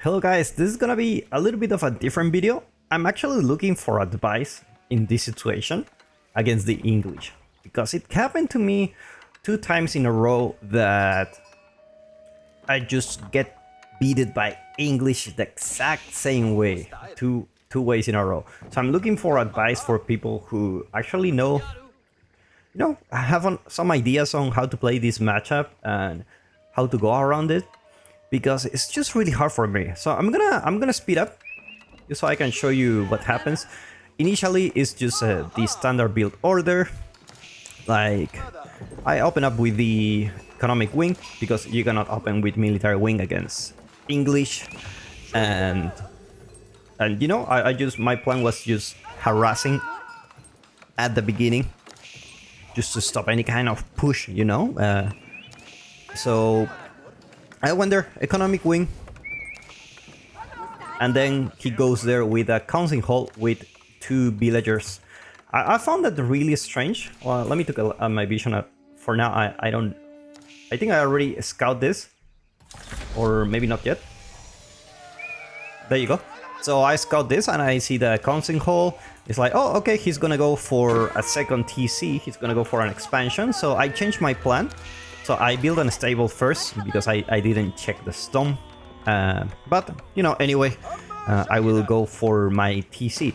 Hello guys, this is gonna be a little bit of a different video. I'm actually looking for advice in this situation against the English, because it happened to me 2 times in a row that I just get beaten by English the exact same way, two ways in a row. So I'm looking for advice for people who actually have some ideas on how to play this matchup and how to go around it, because it's just really hard for me. So I'm gonna speed up just so I can show you what happens. Initially, it's just the standard build order. Like, I open up with the economic wing because you cannot open with military wing against English, and you know, my plan was just harassing at the beginning, just to stop any kind of push, you know. So I went there, economic wing, and then he goes there with a council hall with 2 villagers. I found that really strange. Well, let me take my vision up. For now, I think I already scout this, or maybe not yet. There you go. So I scout this and I see the council hall. It's like, oh, okay, he's gonna go for a second TC. He's gonna go for an expansion. So I changed my plan. So I built a stable first because I didn't check the stone. But, you know, anyway, I will go for my TC.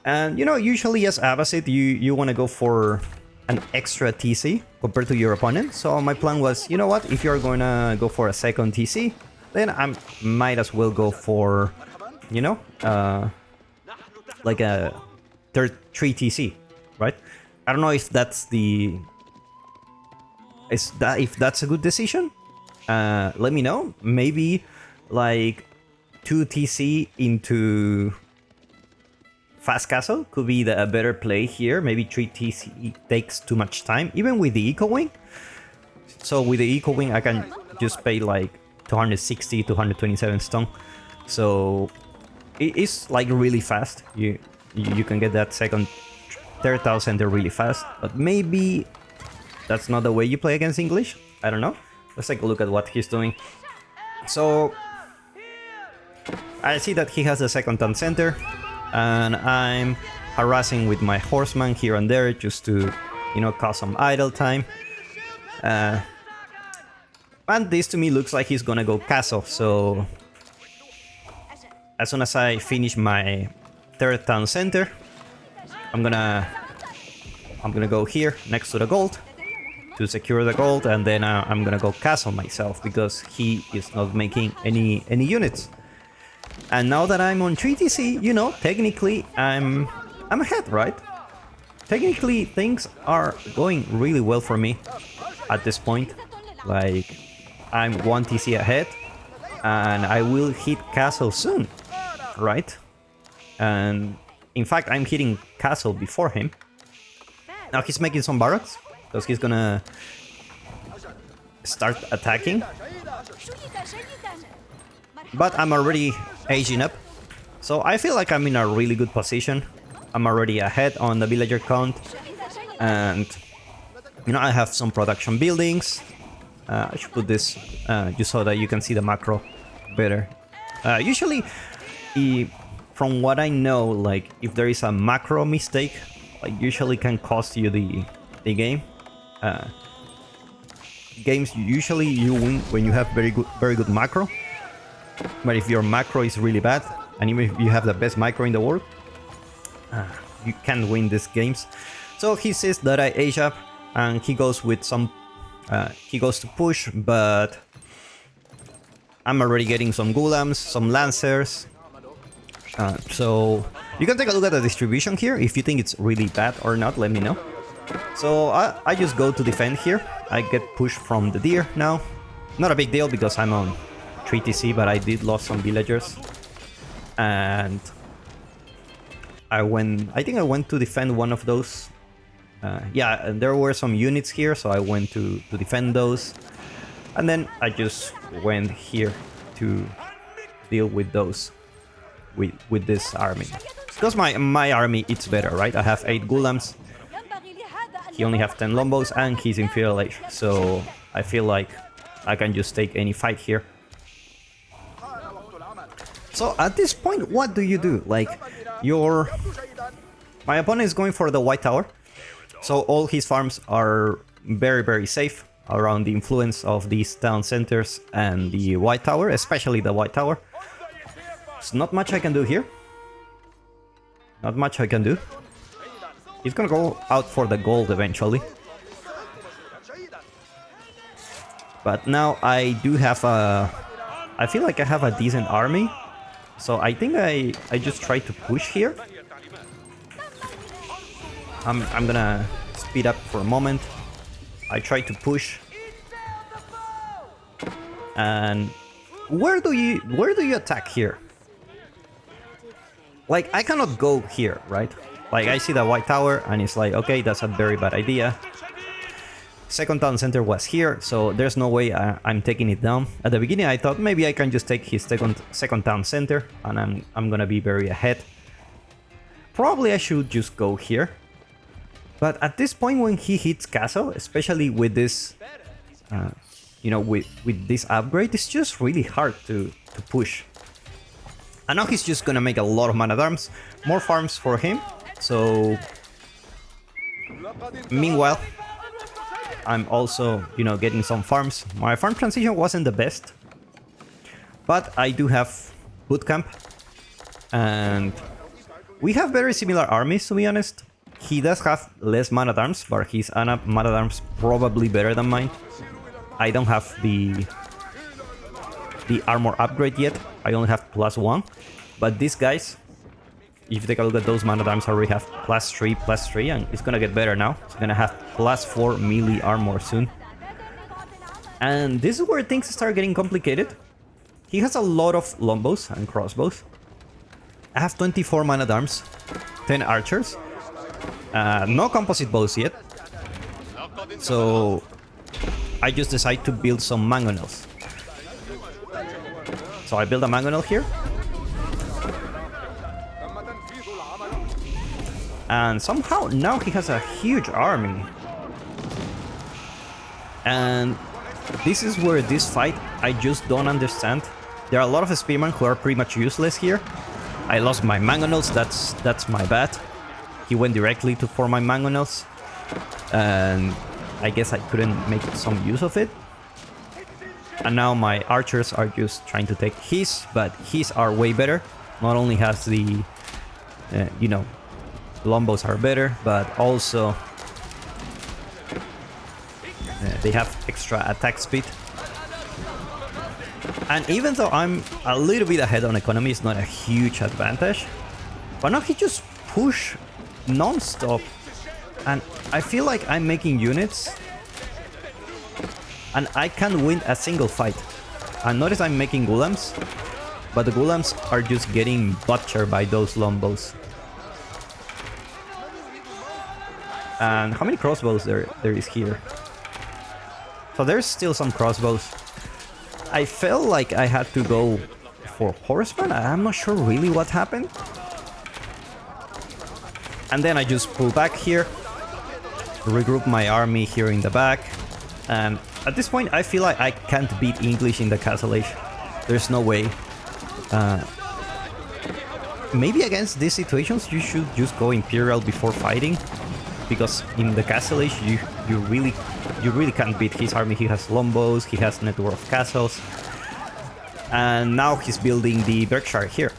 And, you know, usually as Abbasid, you want to go for an extra TC compared to your opponent. So my plan was, you know what, if you're going to go for a second TC, then I might as well go for, you know, like a third 3 TC, right? I don't know if that's if that's a good decision. Let me know. Maybe like 2 TC into fast castle could be a better play here. Maybe 3 TC takes too much time, even with the eco wing. So with the eco wing, I can just pay like 260, 227 stone. So it is like really fast. You can get that third town center really fast. But maybe that's not the way you play against English. I don't know. Let's take a look at what he's doing. So I see that he has the second town center, and I'm harassing with my horseman here and there just to, you know, cause some idle time. And this to me looks like he's gonna go castle. So as soon as I finish my third town center, I'm gonna go here next to the gold to secure the gold, and then I'm gonna go castle myself because he is not making any units. And now that I'm on 3 TC, you know, technically I'm ahead, right? Technically things are going really well for me at this point. Like, I'm 1 TC ahead, and I will hit castle soon, right? And in fact, I'm hitting castle before him. Now he's making some barracks because he's gonna start attacking. But I'm already aging up, so I feel like I'm in a really good position. I'm already ahead on the villager count, and you know, I have some production buildings. I should put this just so that you can see the macro better. Usually, from what I know, like if there is a macro mistake, like usually can cost you the game. Games usually you win when you have very good macro. But if your macro is really bad, and even if you have the best macro in the world, you can't win these games. So he says that I age up, and he goes with some. He goes to push, but I'm already getting some Gulams, some Lancers. So you can take a look at the distribution here. If you think it's really bad or not, let me know. So I just go to defend here. I get pushed from the deer now. Not a big deal because I'm on 3 TC, but I did lose some villagers. And I think I went to defend one of those. Yeah, and there were some units here, so I went to defend those. And then I just went here to deal with those, with this army. Because my army, it's better, right? I have 8 Gulams. He only has 10 Lombos, and he's Imperial Age. So I feel like I can just take any fight here. So at this point, what do you do? Like, my opponent is going for the white tower, so all his farms are very, very safe around the influence of these town centers and the white tower, especially the white tower. There's not much I can do here. Not much I can do. He's gonna go out for the gold eventually. But now I do have a... I feel like I have a decent army. So I think I just try to push here. I'm gonna speed up for a moment. I try to push. And where do you attack here? Like, I cannot go here, right? Like, I see the white tower and it's like, okay, that's a very bad idea. Second town center was here, so there's no way I'm taking it down. At the beginning I thought maybe I can just take his second town center and I'm gonna be very ahead. Probably I should just go here. But at this point when he hits castle, especially with this, you know, with this upgrade, it's just really hard to push. And now he's just gonna make a lot of man-at-arms, more farms for him. So meanwhile, I'm also, you know, getting some farms. My farm transition wasn't the best, but I do have bootcamp, and we have very similar armies, to be honest. He does have less man-at-arms, but his man-at-arms probably better than mine. I don't have the armor upgrade yet. I only have +1, but these guys, if you take a look at those man-at-arms, already have +3, and it's gonna get better now. It's gonna have +4 melee armor soon. And this is where things start getting complicated. He has a lot of longbows and crossbows. I have 24 man-at-arms, 10 archers, no composite bows yet. So I just decide to build some mangonels. So I build a mangonel here. And somehow now he has a huge army. And this is where this fight, I just don't understand. There are a lot of spearmen who are pretty much useless here. I lost my mangonels, that's my bad. He went directly for my mangonels. And I guess I couldn't make some use of it. And now my archers are just trying to take his, but his are way better. Not only has the, you know, longbows are better, but also they have extra attack speed. And even though I'm a little bit ahead on economy, it's not a huge advantage. But now he just push non-stop, and I feel like I'm making units and I can't win a single fight. And notice I'm making Ghulams, but the Ghulams are just getting butchered by those longbows. And how many crossbows there is here? So there's still some crossbows. I felt like I had to go for horsemen. I'm not sure really what happened. And then I just pull back here, regroup my army here in the back, and at this point I feel like I can't beat English in the Castle Age. There's no way. Maybe against these situations you should just go Imperial before fighting, because in the Castle Age you really can't beat his army. He has longbows, he has network of castles, and now he's building the Berkshire here.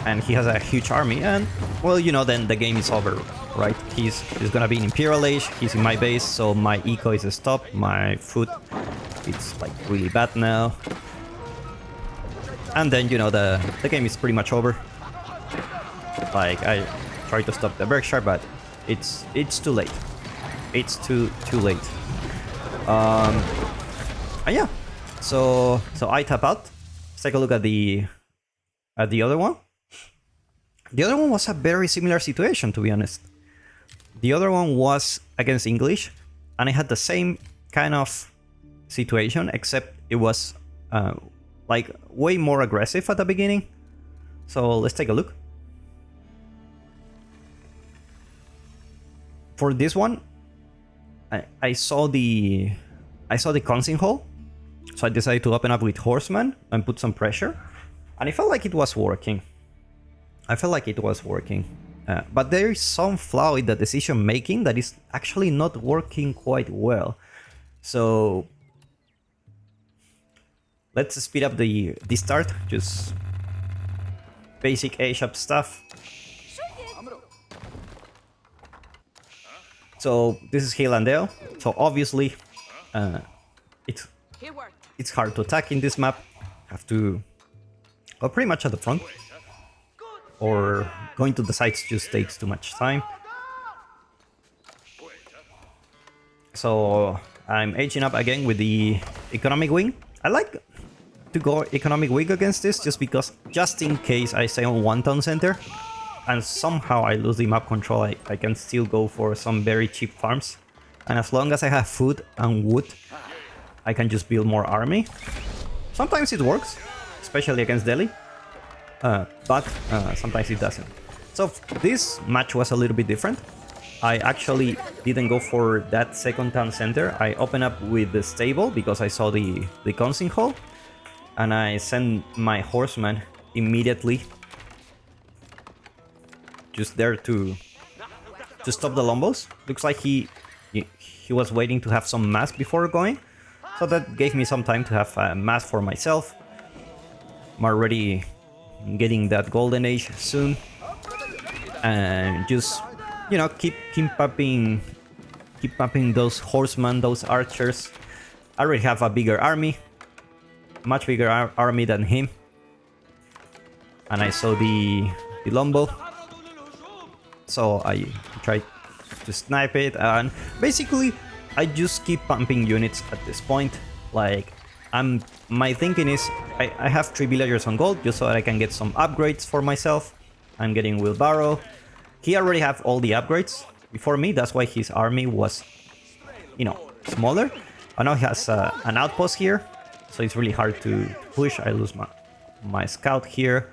And he has a huge army, and well, you know, then the game is over, right? He's gonna be in Imperial Age, he's in my base, so my eco is stopped, my food, it's like really bad now. And then, you know, the game is pretty much over. Like, I try to stop the Berkshire, but it's too late. It's too late. And yeah, so I tap out. Let's take a look at the other one. The other one was a very similar situation, to be honest. The other one was against English, and I had the same kind of situation, except it was like way more aggressive at the beginning. So let's take a look. For this one, I saw the Council Hall, So I decided to open up with Horseman and put some pressure. And I felt like it was working. But there is some flaw in the decision making that is actually not working quite well. So let's speed up the start. Just basic A-Shop stuff. So this is Hilandale. So obviously it's hard to attack in this map. Have to go pretty much at the front, or going to the sides just takes too much time. So I'm aging up again with the economic wing. I like to go economic wing against this just because, just in case I stay on one town center and somehow I lose the map control, I can still go for some very cheap farms. And as long as I have food and wood, I can just build more army. Sometimes it works, especially against Delhi, but sometimes it doesn't. So this match was a little bit different. I actually didn't go for that second town center. I opened up with the stable because I saw the consing hall, and I sent my horseman immediately just there to stop the Lombos. Looks like he was waiting to have some mass before going, so that gave me some time to have a mass for myself. I'm already getting that golden age soon, and just, you know, keep pumping those horsemen, those archers. I already have a bigger army, much bigger army than him, and I saw the Lombo, so I tried to snipe it, and basically I just keep pumping units at this point. Like, my thinking is I have 3 villagers on gold just so that I can get some upgrades for myself. I'm getting wheelbarrow. He already have all the upgrades before me, that's why his army was, you know, smaller. I know he has an outpost here, so it's really hard to push. I lose my scout here,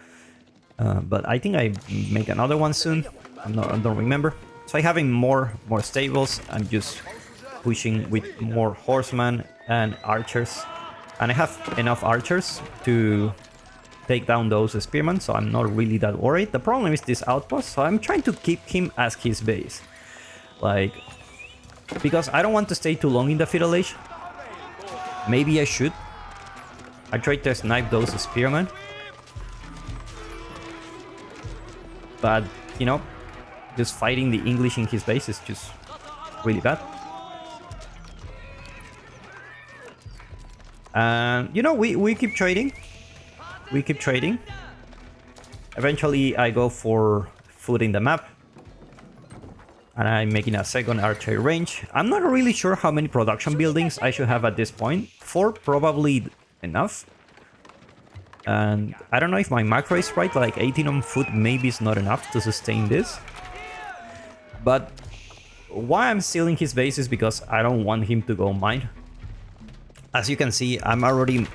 but I think I make another one soon. I don't remember. So I having more stables. I'm just pushing with more horsemen and archers, and I have enough archers to take down those spearmen, so I'm not really that worried. The problem is this outpost, so I'm trying to keep him as his base, like, because I don't want to stay too long in the Feudal Age. Maybe I should. I tried to snipe those spearmen, but, you know, just fighting the English in his base is just really bad. And, you know, we keep trading. We keep trading. Eventually, I go for food in the map, and I'm making a second archery range. I'm not really sure how many production buildings I should have at this point. 4 probably enough. And I don't know if my macro is right, like 18 on food maybe is not enough to sustain this. But why I'm stealing his base is because I don't want him to go mine. As you can see, I'm already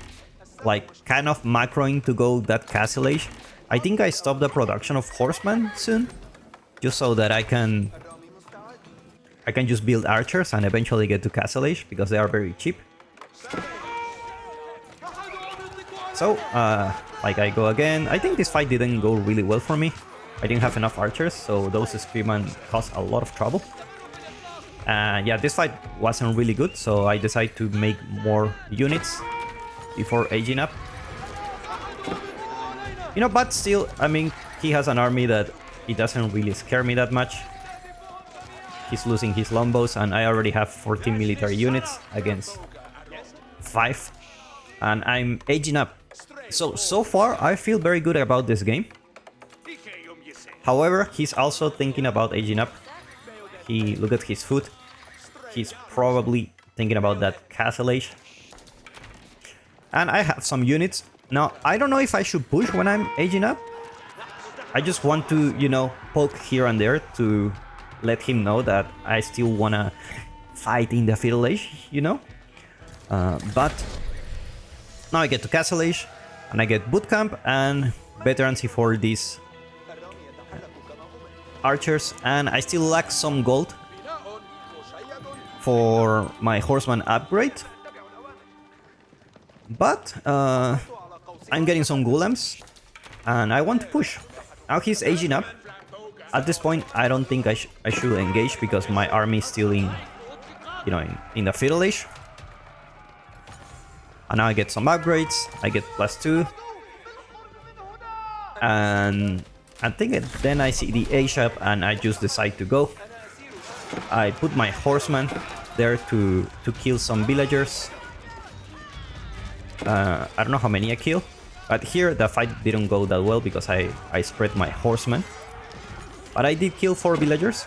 like kind of macroing to go that castle age. I think I stop the production of horsemen soon, just so that I can just build archers and eventually get to castle age, because they are very cheap. So like, I go again. I think this fight didn't go really well for me. I didn't have enough archers, so those spearmen caused a lot of trouble. Yeah, this fight wasn't really good, so I decided to make more units before aging up. You know, but still, I mean, he has an army that it doesn't really scare me that much. He's losing his Lombos, and I already have 14 military units against 5. And I'm aging up. So far, I feel very good about this game. However, he's also thinking about aging up. Look at his food. He's probably thinking about that castle age. And I have some units. Now, I don't know if I should push when I'm aging up. I just want to, you know, poke here and there to let him know that I still wanna fight in the Feudal Age, you know? But now I get to castle age, and I get bootcamp and veterancy for these archers, and I still lack some gold for my horseman upgrade. But I'm getting some golems, and I want to push. Now he's aging up. At this point, I don't think I should engage because my army is still in, you know, in the Feudal Age. And now I get some upgrades. I get +2. And I think then I see the age up and I just decide to go. I put my horseman there to kill some villagers. I don't know how many I kill. But here the fight didn't go that well because I spread my horseman. But I did kill 4 villagers.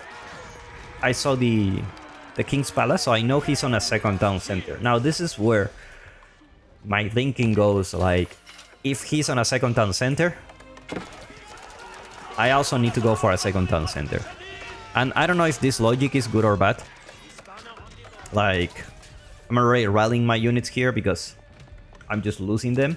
I saw the King's Palace, so I know he's on a second town center. Now this is where my thinking goes, like, if he's on a second town center, I also need to go for a second town center. And I don't know if this logic is good or bad. Like, I'm already rallying my units here because I'm just losing them.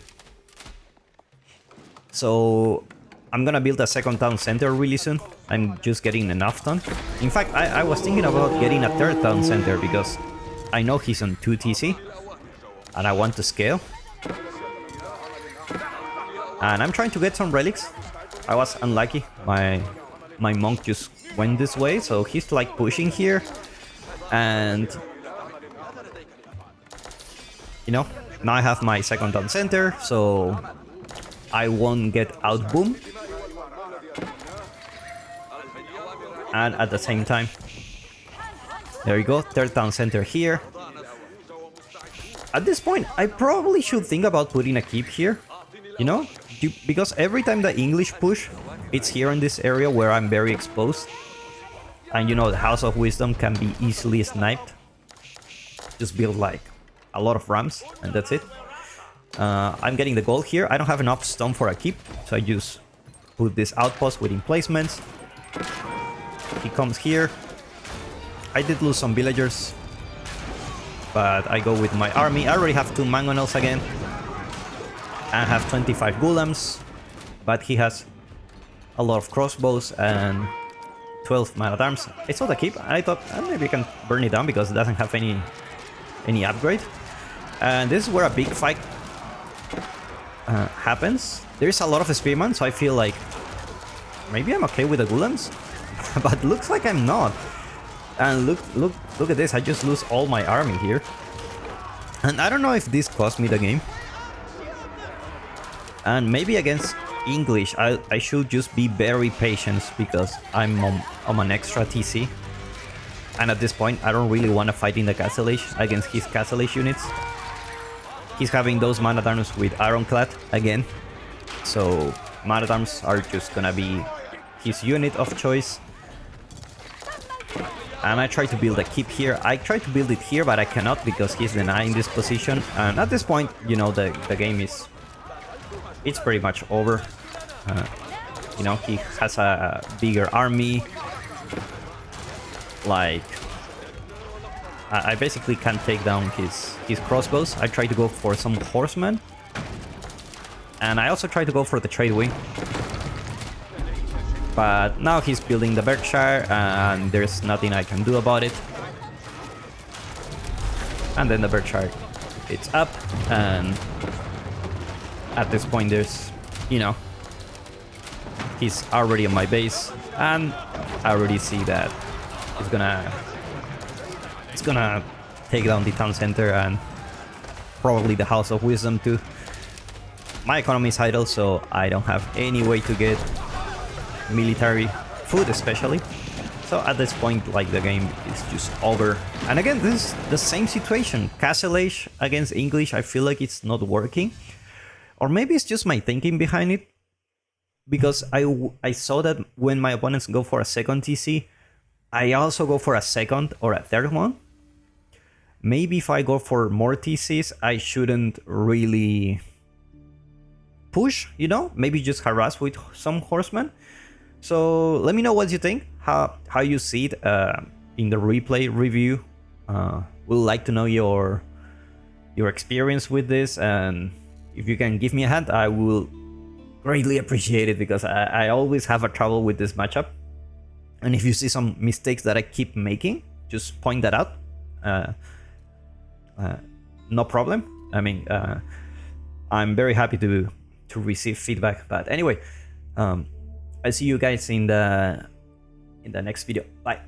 So I'm gonna build a second town center really soon. I'm just getting enough done. In fact, I was thinking about getting a third town center because I know he's on 2 TC and I want to scale. And I'm trying to get some relics. I was unlucky. My monk just went this way, so he's like pushing here. And you know, now I have my second town center, so I won't get outboomed. And at the same time, there you go, third town center here. At this point, I probably should think about putting a keep here, you know, because every time the English push, it's here in this area where I'm very exposed. And you know, the House of Wisdom can be easily sniped. Just build like a lot of rams and that's it. I'm getting the gold here. I don't have enough stone for a keep, so I just put this outpost with emplacements. He comes here. I did lose some villagers, but I go with my army. I already have 2 mangonels again. I have 25 golems, but he has a lot of crossbows and 12 man-at-arms. I saw the keep. I thought maybe I can burn it down because it doesn't have any upgrade. And this is where a big fight happens. There's a lot of spearmen, so I feel like maybe I'm okay with the golems, but looks like I'm not. And look at this, I just lose all my army here. And I don't know if this cost me the game. And maybe against English, I should just be very patient because I'm on an extra TC. And at this point, I don't really want to fight in the Castle Age against his Castle Age units. He's having those man-at-arms with Ironclad again. So man-at-arms are just gonna be his unit of choice. And I try to build a keep here. I try to build it here, but I cannot because he's denying this position. And at this point, you know, the game is... it's pretty much over. You know, he has a bigger army. Like... I basically can't take down his crossbows. I try to go for some horsemen. And I also try to go for the trade wing. But now he's building the Berkshire and there's nothing I can do about it. And then the Berkshire, it's up. And at this point there's, you know, he's already on my base. And I already see that he's gonna take down the town center and probably the House of Wisdom too. My economy is idle, so I don't have any way to get military food especially. So at this point, like, the game is just over. And again, this is the same situation. Castle Age against English, I feel like it's not working. Or maybe it's just my thinking behind it. Because I saw that when my opponents go for a second TC, I also go for a second or a third one. Maybe if I go for more TCs, I shouldn't really push, you know? Maybe just harass with some horsemen. So let me know what you think, how you see it in the replay review. We'd like to know your experience with this, and if you can give me a hand, I will greatly appreciate it because I always have a trouble with this matchup. And if you see some mistakes that I keep making, just point that out. No problem. I mean, I'm very happy to receive feedback. But anyway, I'll see you guys in the next video. Bye.